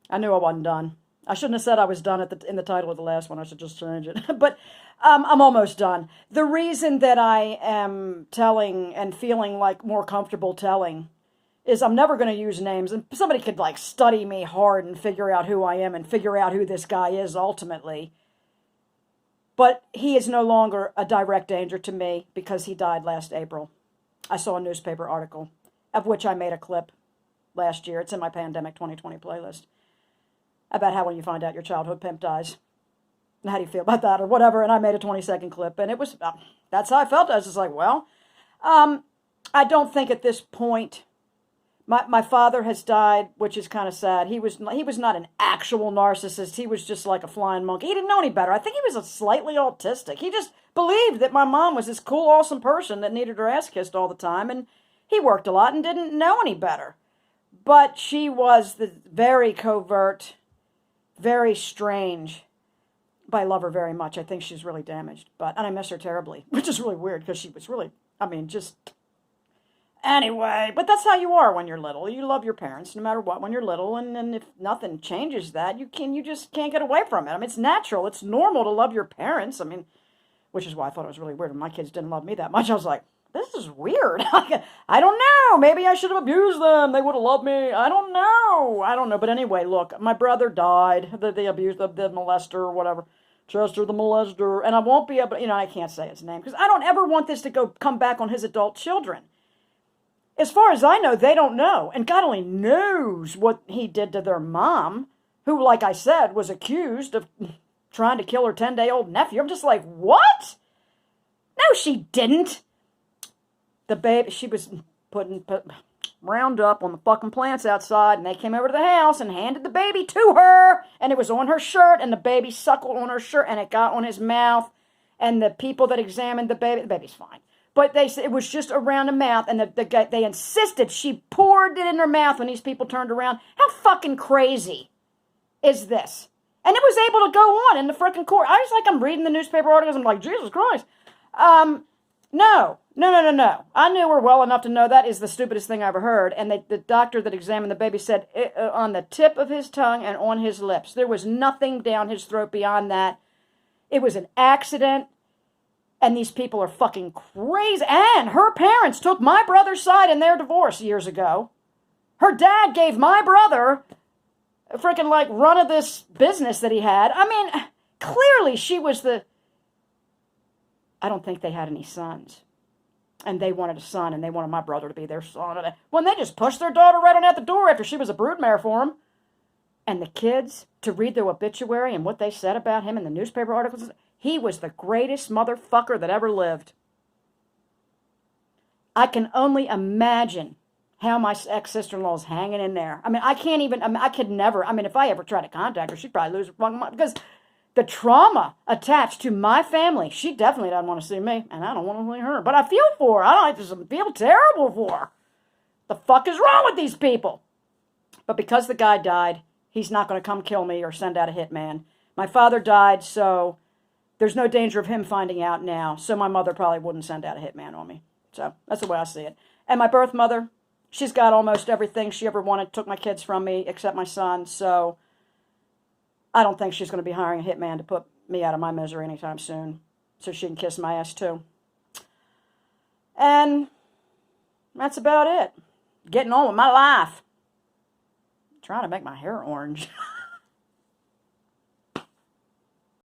I knew I wasn't done. I shouldn't have said I was done in the title of the last one. I should just change it. But I'm almost done. The reason that I am telling and feeling like more comfortable telling is I'm never going to use names. And somebody could like study me hard and figure out who I am and figure out who this guy is ultimately. But he is no longer a direct danger to me because he died last April. I saw a newspaper article of which I made a clip last year. It's in my Pandemic 2020 playlist about how when you find out your childhood pimp dies, and how do you feel about that or whatever. And I made a 20-second clip, and it was that's how I felt. I was just like, well, I don't think at this point. My father has died, which is kind of sad. He was not an actual narcissist. He was just like a flying monkey. He didn't know any better. I think he was a slightly autistic. He just believed that my mom was this cool, awesome person that needed her ass kissed all the time, and he worked a lot and didn't know any better. But she was the very covert, very strange. But I love her very much. I think she's really damaged, and I miss her terribly, which is really weird because she was really, just anyway. But that's how you are when you're little. You love your parents no matter what when you're little, and if nothing changes that, you just can't get away from it. It's natural. It's normal to love your parents. Which is why I thought it was really weird when my kids didn't love me that much. I was like, this is weird. I don't know. Maybe I should have abused them. They would have loved me. I don't know. But anyway, look, my brother died. The abuse, the molester or whatever. Chester the molester. And I won't be able to, I can't say his name because I don't ever want this to come back on his adult children. As far as I know, they don't know. And God only knows what he did to their mom, who, like I said, was accused of trying to kill her 10-day-old nephew. I'm just like, what? No, she didn't. The baby, she was put round up on the fucking plants outside, and they came over to the house and handed the baby to her, and it was on her shirt, and the baby suckled on her shirt, and it got on his mouth, and the people that examined the baby's fine. But they said it was just around the mouth, and they insisted she poured it in her mouth when these people turned around. How fucking crazy is this? And it was able to go on in the freaking court. I was like, I'm reading the newspaper articles. I'm like, Jesus Christ. No. I knew her well enough to know that is the stupidest thing I ever heard. And the doctor that examined the baby said on the tip of his tongue and on his lips. There was nothing down his throat beyond that. It was an accident. And these people are fucking crazy. And her parents took my brother's side in their divorce years ago. Her dad gave my brother freaking like run of this business that he had. Clearly she was I don't think they had any sons. And they wanted a son, and they wanted my brother to be their son. When they just pushed their daughter right on out the door after she was a broodmare for him. And the kids, to read their obituary and what they said about him in the newspaper articles, he was the greatest motherfucker that ever lived. I can only imagine how my ex-sister-in-law is hanging in there. I can't even, I could never, if I ever tried to contact her, she'd probably lose her fucking mind. Because the trauma attached to my family, she definitely doesn't want to see me, and I don't want to see her. But I feel for her. I just feel terrible for her. The fuck is wrong with these people? But because the guy died, he's not going to come kill me or send out a hitman. My father died, so there's no danger of him finding out now. So my mother probably wouldn't send out a hitman on me. So that's the way I see it. And my birth mother, she's got almost everything she ever wanted, took my kids from me, except my son. So I don't think she's going to be hiring a hitman to put me out of my misery anytime soon. So she can kiss my ass too. And that's about it. Getting on with my life. I'm trying to make my hair orange.